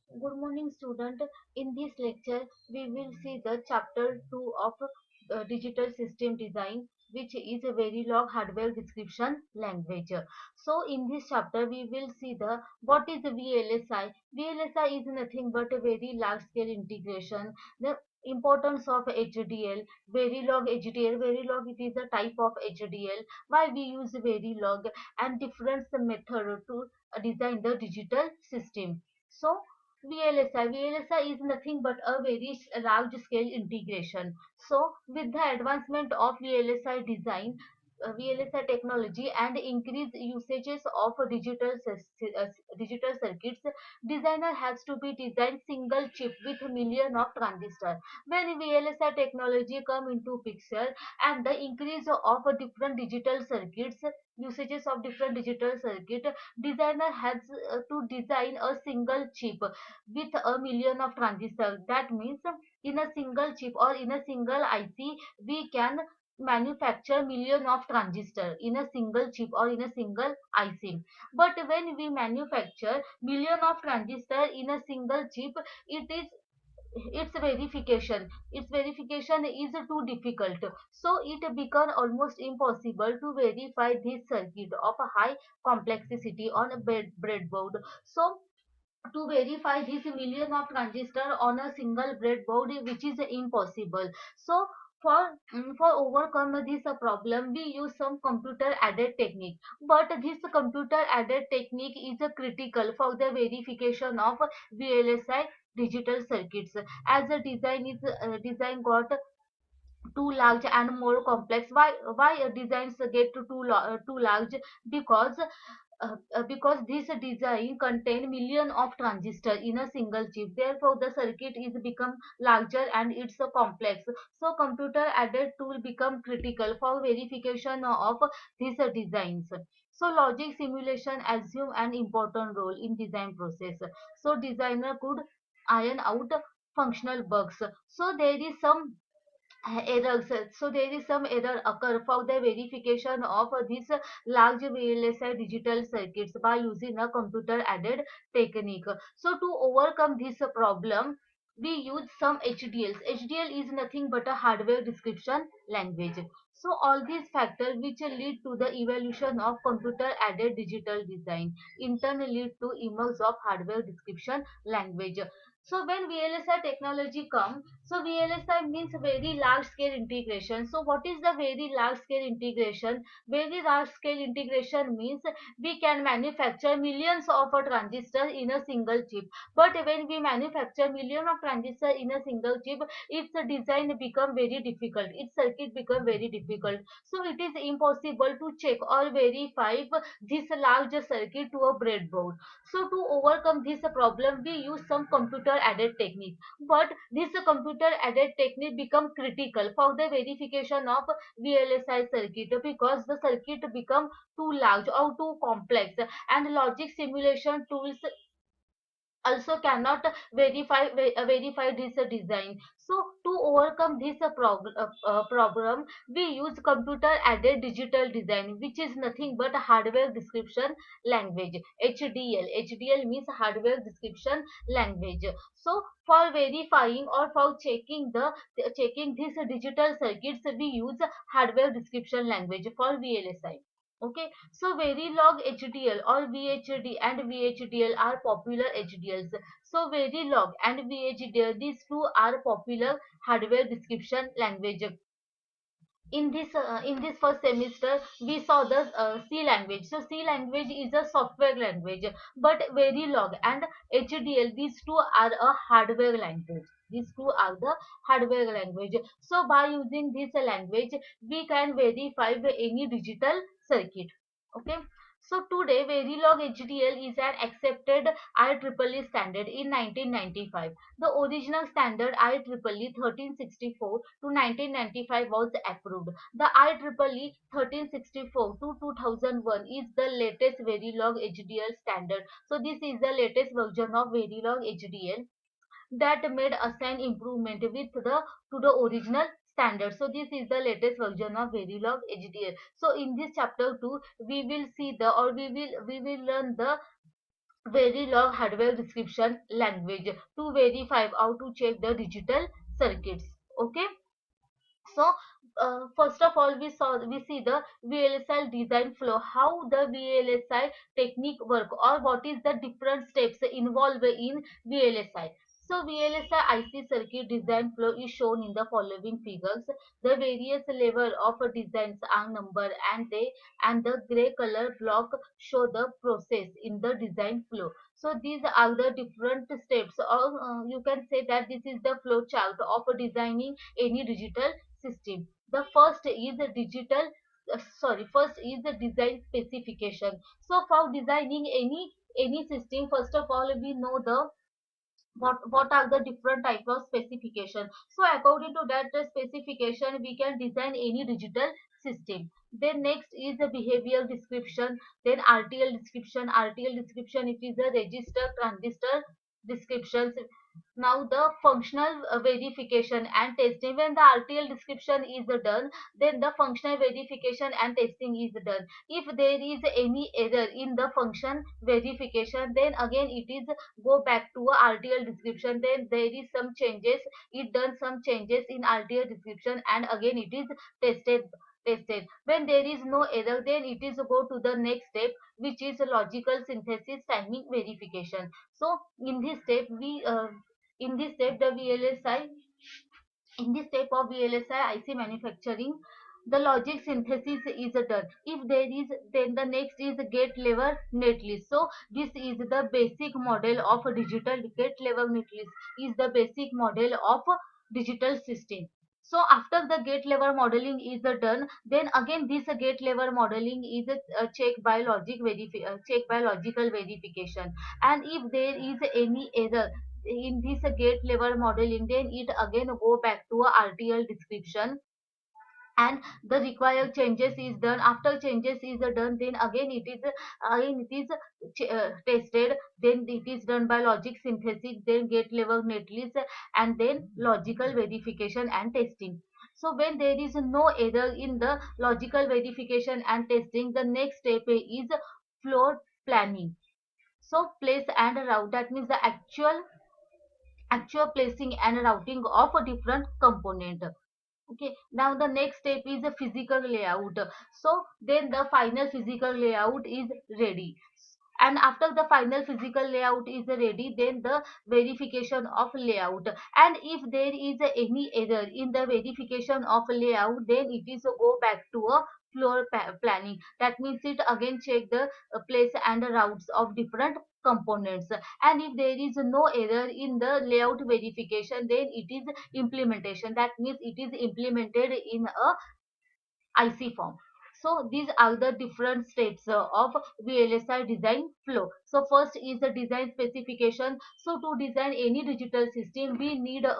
Good morning, student. In this lecture, we will see the chapter 2 of digital system design, which is a Verilog hardware description language. So, in this chapter, we will see the what is the VLSI. VLSI is nothing but a very large scale integration. The importance of HDL, Verilog HDL. Verilog it is a type of HDL. Why we use Verilog and different method to design the digital system. So VLSI is nothing but a very large scale integration. So with the advancement of VLSI design, VLSI technology and increased usages of digital circuits, designer has to be designed single chip with million of transistors. When VLSI technology come into picture and the increase of different digital circuits, usages of different digital circuit, designer has to design a single chip with a million of transistors. That means in a single chip or in a single IC, we can manufacture million of transistor in a single chip or in a single IC. But when we manufacture million of transistor in a single chip, it is its verification is too difficult, so it become almost impossible to verify this circuit of a high complexity on a breadboard. So to verify this million of transistor on a single breadboard, which is impossible. So for overcome this problem, we use some computer aided technique, but this computer aided technique is critical for the verification of VLSI digital circuits, as the design got too large and more complex. Why designs get too large? Because because this design contain million of transistor in a single chip, therefore the circuit is become larger and it's complex. So computer aided tool become critical for verification of these designs. So logic simulation assume an important role in design process, so designer could iron out functional bugs. So there is some errors. So there is some error occur for the verification of this large VLSI digital circuits by using a computer aided technique. So to overcome this problem, we use some HDLs. HDL is nothing but a hardware description language. So all these factors which lead to the evolution of computer aided digital design in turn lead to emerge of hardware description language. So when VLSI technology come, so VLSI means very large scale integration. So what is the very large scale integration? Very large scale integration means we can manufacture millions of a transistor in a single chip. But when we manufacture million of transistor in a single chip, its design become very difficult. Its circuit become very difficult. So it is impossible to check or verify this large circuit to a breadboard. So to overcome this problem, we use some computer aided technique, but this computer aided technique become critical for the verification of VLSI circuit, because the circuit become too large or too complex, and logic simulation tools also cannot verify this design. So to overcome this problem, we use computer aided digital design, which is nothing but hardware description language. HDL means hardware description language. So for verifying or for checking these digital circuits, we use hardware description language for VLSI. Okay, so Verilog HDL or VHD and VHDL are popular HDLs. So Verilog and VHDL, these two are popular hardware description language. In this first semester, we saw the C language. So C language is a software language, but Verilog and HDL, these two are a hardware language. These two are the hardware language. So by using this language, we can verify any digital circuit. Okay. So today, Verilog HDL is an accepted IEEE standard in 1995. The original standard IEEE 1364 to 1995 was approved. The IEEE 1364 to 2001 is the latest Verilog HDL standard. So this is the latest version of Verilog HDL that made assign improvement with the to the original standard. So this is the latest version of Verilog HDL. So in this chapter 2, we will see the or we will learn the Verilog hardware description language to verify how to check the digital circuits. Okay, so first of all we see the VLSI design flow, how the VLSI technique work, or what is the different steps involved in VLSI. So VLSI IC circuit design flow is shown in the following figures. The various level of designs are numbered, and the gray color block show the process in the design flow. So these are the different steps, or you can say that this is the flow chart of designing any digital system. The first is the first is the design specification. So for designing any system, first of all we know the what are the different type of specification. So according to that specification, we can design any digital system. Then next is the behavior description, then RTL description. RTL description, it is a register transistor descriptions. Now the functional verification and testing. When the RTL description is done, then the functional verification and testing is done. If there is any error in the function verification, then again it is go back to a RTL description. Then there is some changes, it done some changes in RTL description, and again it is tested. When there is no error, then it is go to the next step, which is logical synthesis timing verification. So in this step the VLSI in this step of VLSI IC manufacturing, the logic synthesis is done. If there is, then the next is gate level netlist. So this is the basic model of a digital gate level netlist, is the basic model of a digital system. So after the gate level modeling is done, then again this gate level modeling is checked by checked by logical verification. And if there is any error in this gate level modeling, then it again go back to a RTL description, and the required changes is done. After changes is done, then again it is tested, then it is done by logic synthesis, then gate level netlist, and then logical verification and testing. So when there is no error in the logical verification and testing, the next step is floor planning. So place and route, that means the actual placing and routing of a different component. Okay, now the next step is the physical layout. So then the final physical layout is ready, and after the final physical layout is ready, then the verification of layout. And if there is any error in the verification of layout, then it is go back to a planning. That means it again check the place and routes of different components. And if there is no error in the layout verification, then it is implementation. That means it is implemented in a IC form. So these are the different steps of VLSI design flow. So first is the design specification. So to design any digital system, we need a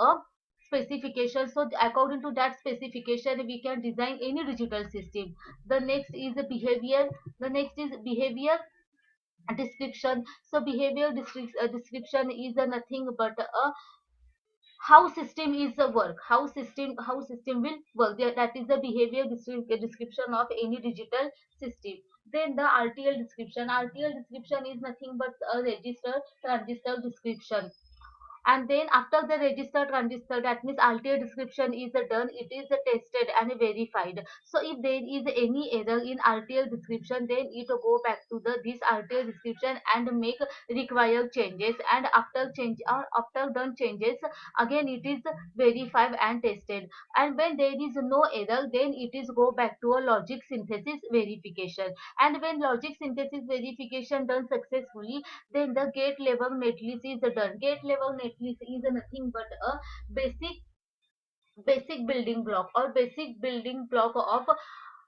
specification. So according to that specification, we can design any digital system. The next is the behavior. The next is behavior description. So description is nothing but a how system is the work, how system will work. That is the behavior description of any digital system. Then the RTL description is nothing but a register transistor description. And then after the register transistor, that means RTL description is done, it is tested and verified. So if there is any error in RTL description, then it go back to the this RTL description and make required changes. And after change or after done changes, again it is verified and tested. And when there is no error, then it is go back to a logic synthesis verification. And when logic synthesis verification done successfully, then the gate level netlist is done. Gate level netlist is nothing but a basic building block, or basic building block of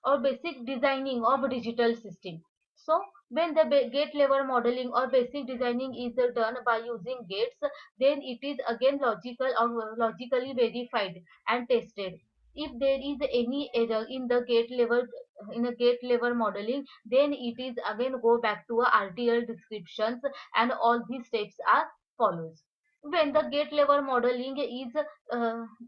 or basic designing of a digital system. So when the gate level modeling or basic designing is done by using gates, then it is again logical or logically verified and tested. If there is any error in a gate level modeling, then it is again go back to a RTL descriptions, and all these steps are follows. When the gate level modeling is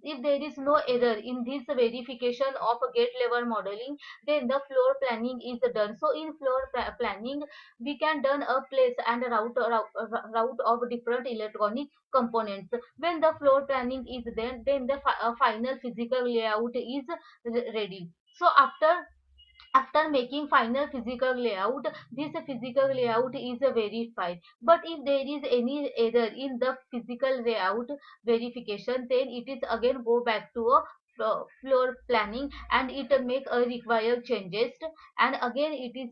if there is no error in this verification of gate level modeling, then the floor planning is done. So in floor planning, we can done a place and a route of different electronic components. When the floor planning is then the final physical layout is ready. So after making final physical layout, this physical layout is verified. But if there is any error in the physical layout verification, then it is again go back to a floor planning, and it make a required changes, and again it is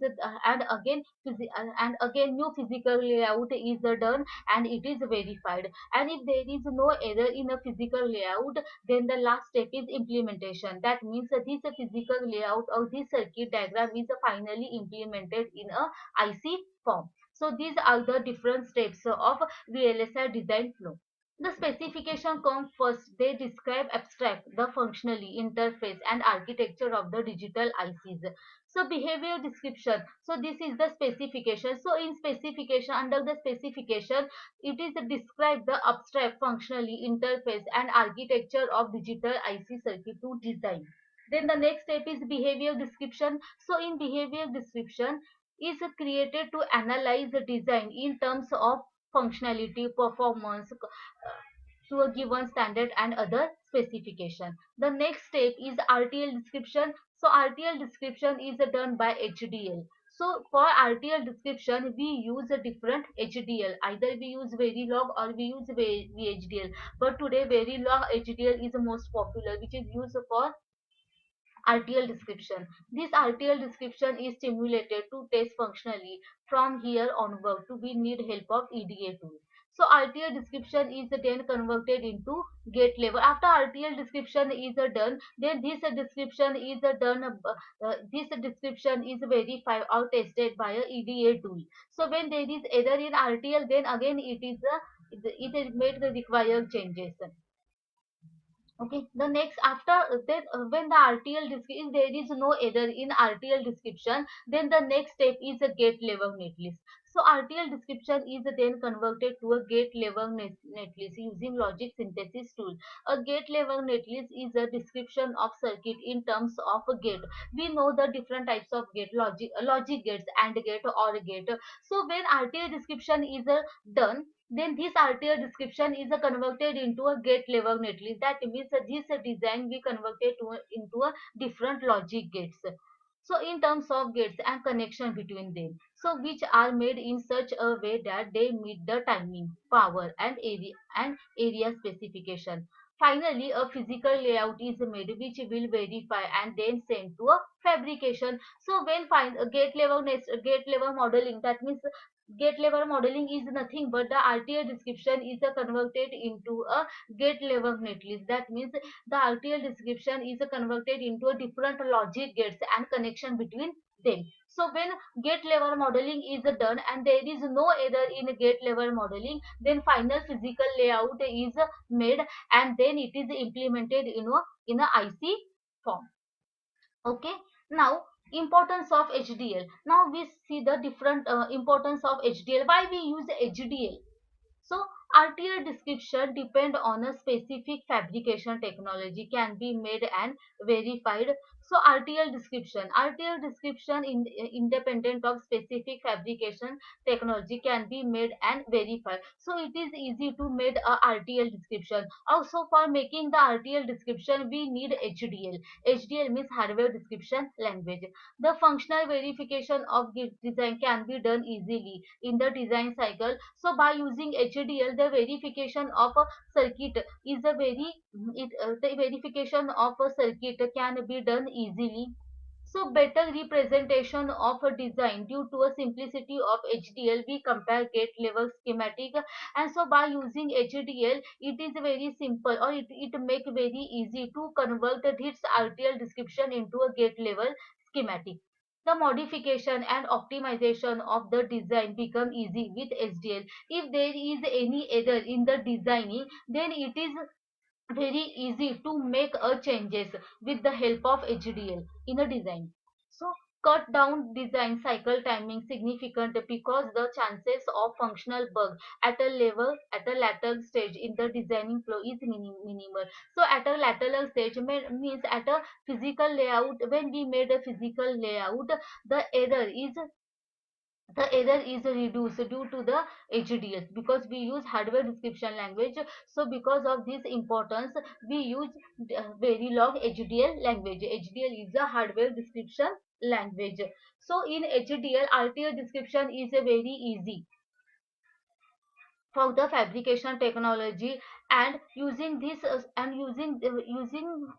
and again new physical layout is done, and it is verified. And if there is no error in a physical layout, then the last step is implementation. That means this physical layout of this circuit diagram is finally implemented in a IC form. So these are the different steps of VLSI design flow. The specification comes first. They describe abstract, the functionally interface and architecture of the digital ICs. So behavior description. So this is the specification. So in specification, under the specification, it is describe the abstract, functionally interface and architecture of digital IC circuit to design. Then the next step is behavior description. So in behavior description is created to analyze the design in terms of functionality, performance, to a given standard and other specification. The next step is RTL description. So RTL description is done by HDL. So for RTL description, we use a different HDL. Either we use Verilog or we use VHDL. But today Verilog HDL is the most popular, which is used for RTL description. This RTL description is stimulated to test functionally. From here onward, to we need help of EDA tool. So RTL description is then converted into gate level. After RTL description is done, then this description is done. This description is verified or tested by a EDA tool. So when there is error in RTL, then again it is made the required changes. Okay, the next after that when the RTL description, if there is no error in RTL description, then the next step is a gate level netlist. So RTL description is then converted to a gate level netlist using logic synthesis tool. A gate level netlist is a description of circuit in terms of a gate. We know the different types of gate: logic gates, AND gate, OR gate. So when RTL description is done, then this RTL description is converted into a gate level netlist. That means this design we converted into a different logic gates. So in terms of gates and connection between them, so which are made in such a way that they meet the timing, power and area specification. Finally, a physical layout is made which will verify and then sent to a fabrication. So when find a gate level modeling, that means gate level modeling is nothing but the RTL description is converted into a gate level netlist. That means the RTL description is converted into a different logic gates and connection between them. So when gate level modeling is done and there is no error in gate level modeling, then final physical layout is made, and then it is implemented in a IC form. Okay, now importance of HDL. Now we see the different importance of HDL. Why we use HDL? So RTL description depend on a specific fabrication technology can be made and verified. So RTL description independent of specific fabrication technology can be made and verified. So it is easy to make a RTL description. Also for making the RTL description we need HDL. HDL means hardware description language. The functional verification of design can be done easily in the design cycle. So by using HDL, the verification of a circuit is a the verification of a circuit can be done easily. So better representation of a design due to a simplicity of HDL, we compare gate level schematic, and so by using HDL, it is very simple, or it make very easy to convert this RTL description into a gate level schematic. The modification and optimization of the design become easy with HDL. If there is any error in the designing, then it is very easy to make a changes with the help of HDL in a design. So cut down design cycle timing significant because the chances of functional bug at a later stage in the designing flow is minimal. So at a lateral stage means at a physical layout, when we made a physical layout, the error is reduced due to the HDL because we use hardware description language. So because of this importance, we use Verilog HDL language. HDL is a hardware description language. So in HDL, RTL description is very easy for the fabrication technology, and using this using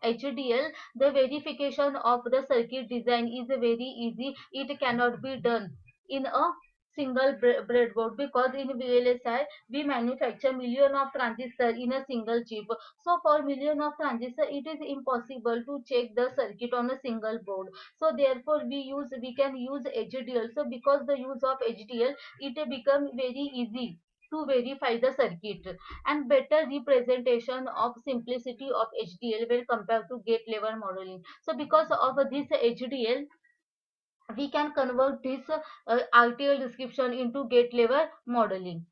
HDL, the verification of the circuit design is very easy. It cannot be done in a single breadboard because in VLSI we manufacture million of transistors in a single chip. So for million of transistors it is impossible to check the circuit on a single board. So therefore we can use HDL. So because the use of HDL, it become very easy to verify the circuit and better representation of simplicity of HDL when compared to gate level modeling. So because of this HDL, we can convert this RTL description into gate level modeling.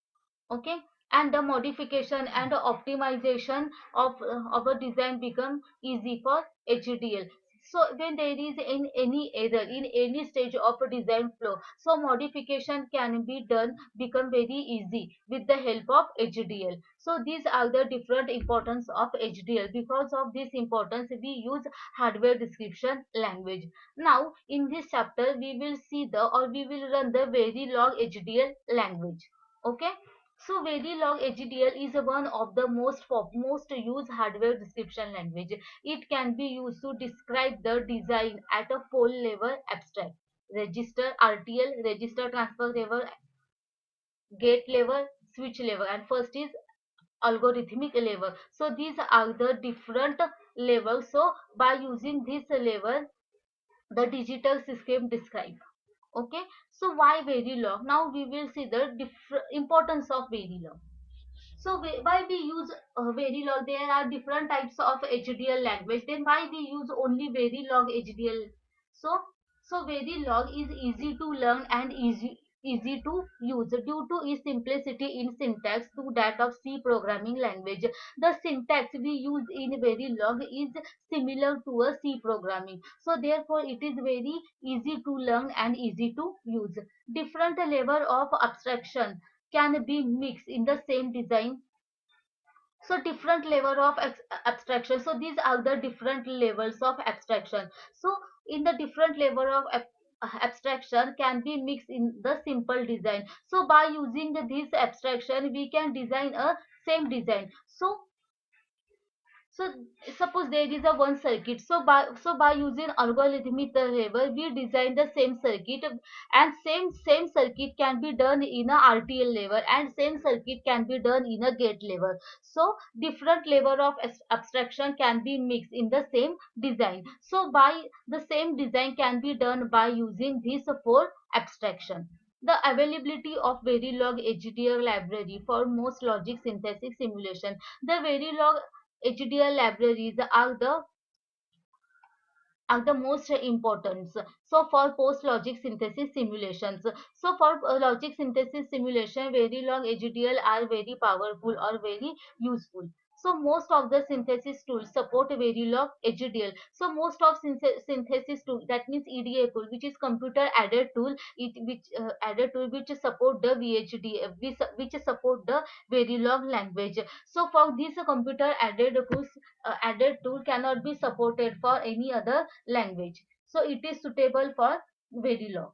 Okay, and the modification and the optimization of a design become easy for HDL. So when there is in any error in any stage of a design flow, so modification can be done become very easy with the help of HDL. So these are the different importance of HDL. Because of this importance, we use hardware description language. Now in this chapter we will see the or we will run the Verilog HDL language. Okay, so Verilog HDL is one of the most used hardware description language. It can be used to describe the design at a pole level abstract, register RTL, register transfer level, gate level, switch level, and first is algorithmic level. So these are the different levels. So by using this level, the digital system describe. Okay, so why Verilog? Now we will see the importance of Verilog. So why we use Verilog? There are different types of HDL language. Then why we use only Verilog HDL? So Verilog is easy to learn and easy to use due to its simplicity in syntax to that of C programming language. The syntax we use in Verilog is similar to a C programming. So therefore it is very easy to learn and easy to use. Different level of abstraction can be mixed in the same design. So different level of abstraction. So these are the different levels of abstraction. So in the different level of abstraction can be mixed in the simple design. So by using this abstraction we can design a same design. So suppose there is a one circuit. So by using algorithmic level, we design the same circuit, and same circuit can be done in a RTL level, and same circuit can be done in a gate level. So different level of abstraction can be mixed in the same design. So by the same design can be done by using these four abstraction. The availability of Verilog HDL library for most logic synthesis simulation. The Verilog HDL libraries are the most important. So for post logic synthesis simulations, so for logic synthesis simulation, Verilog HDL are very powerful or very useful. So most of the synthesis tools support Verilog HDL. So most of synthesis tool, that means EDA tool, which is computer aided tool, which support the VHD, which support the Verilog language. So for this computer added tool cannot be supported for any other language. So it is suitable for Verilog.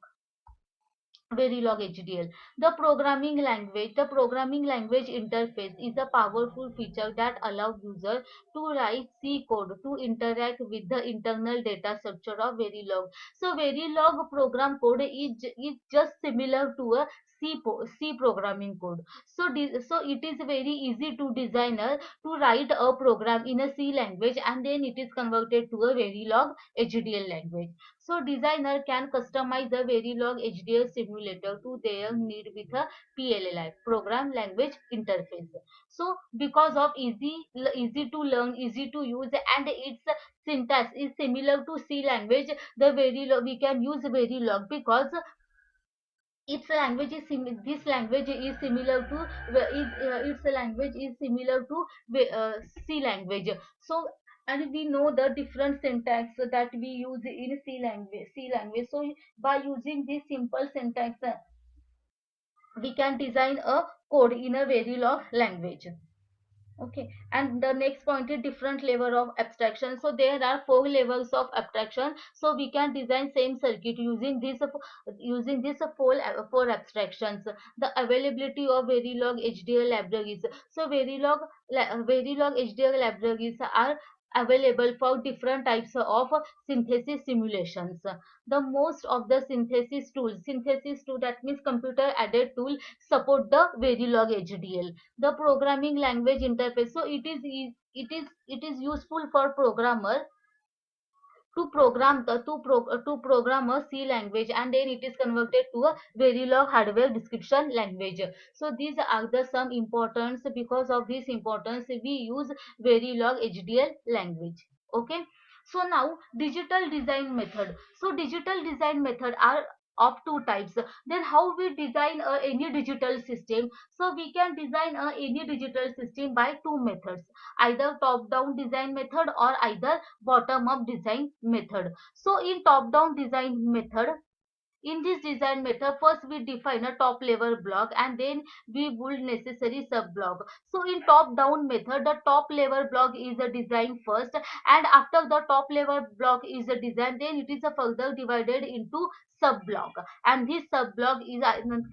Verilog HDL. The programming language interface is a powerful feature that allows user to write C code to interact with the internal data structure of Verilog. So Verilog program code is just similar to a C programming code. So it is very easy to designer to write a program in a C language, and then it is converted to a Verilog HDL language. So designer can customize the Verilog HDL simulator to their need with a PLLI, program language interface. So because of easy to learn, easy to use, and its syntax is similar to C language, the Verilog we can use Verilog because its language is this language is similar to its language is similar to C language. So and we know the different syntax that we use in C language. So by using this simple syntax, we can design a code in a Verilog language. Okay, and the next point is different level of abstraction. So there are four levels of abstraction. So we can design same circuit using this four abstractions. The availability of Verilog HDL libraries. So Verilog HDL libraries are available for different types of synthesis simulations. The most of the synthesis tool, that means computer aided tool, support the Verilog HDL. The programming language interface, so it is useful for programmer to program a C language, and then it is converted to a Verilog hardware description language. So these are the some importance. Because of this importance, we use Verilog HDL language. Okay, so now digital design method. So digital design method are of two types. Then how we design any digital system? So we can design any digital system by two methods, either top down design method or either bottom up design method. So in top down design method, in this design method, first we define a top level block, and then we build necessary sub block. So in top down method, the top level block is a design first, and after the top level block is a design, then it is a further divided into sub block, and this sub block is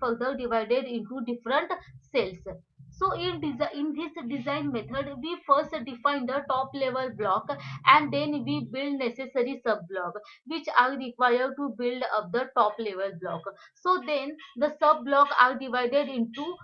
further divided into different cells. So in this design method, we first define the top level block, and then we build necessary sub block which are required to build up the top level block. So then the sub block are divided into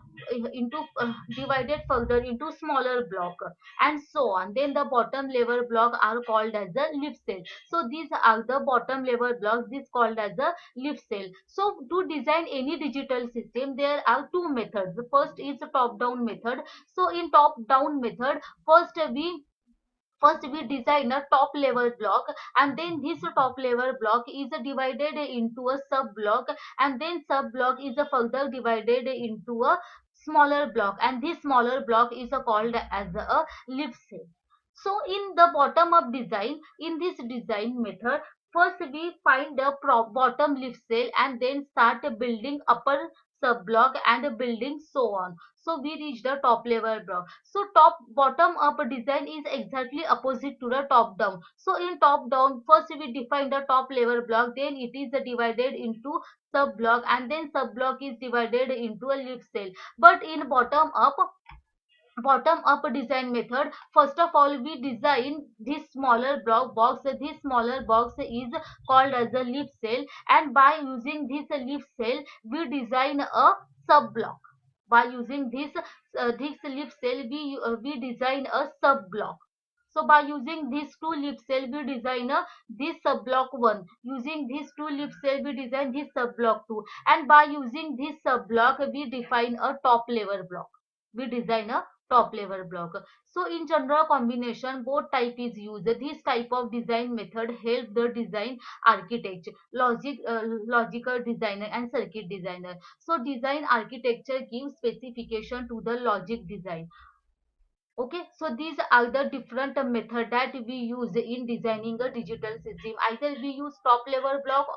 divided further into smaller block, and so on. Then the bottom level block are called as the leaf cell. So these are the bottom level blocks, this called as a leaf cell. So to design any digital system, there are two methods. The first is the top down method. So in top down method, first we design a top level block, and then this top level block is divided into a sub block, and then sub block is further divided into a smaller block, and this smaller block is called as a leaf cell. So in the bottom up design, in this design method, first we find the bottom leaf cell, and then start building upper sub block and building so on. So we reach the top level block. So top bottom up design is exactly opposite to the top down. So in top down, first we define the top level block, then it is divided into sub block, and then sub block is divided into a leaf cell. But in bottom up design method, first of all we design this smaller block box. This smaller box is called as a leaf cell, and by using this leaf cell, we design a sub block. By using this leaf cell, we design a sub block. So by using these two leaf cell, we design this sub block 1. Using these two leaf cell, we design this sub block 2, and by using this sub block, we define a top level block. We design a top level block. So in general combination, both type is used. This type of design method help the design architect, logical designer and circuit designer. So design architecture gives specification to the logic design. Okay, so these are the different method that we use in designing a digital system. Either we use top level block,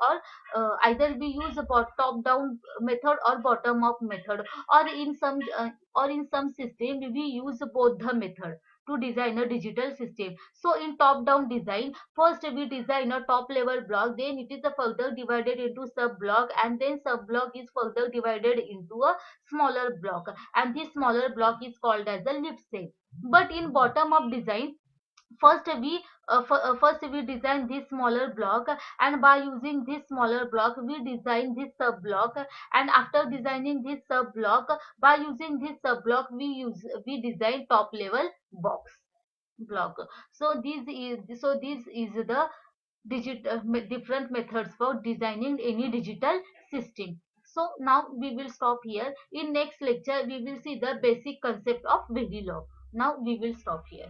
or either we use top down method or bottom up method, or in some system we use both the method to design a digital system. So in top down design, first we design a top level block, then it is further divided into sub block, and then sub block is further divided into a smaller block, and this smaller block is called as a leaf cell. But in bottom up design, First we design this smaller block, and by using this smaller block we design this sub block, and after designing this sub block, by using this sub block we design top level box block. So this is the different methods for designing any digital system. So now we will stop here. In next lecture we will see the basic concept of Verilog. Now we will stop here.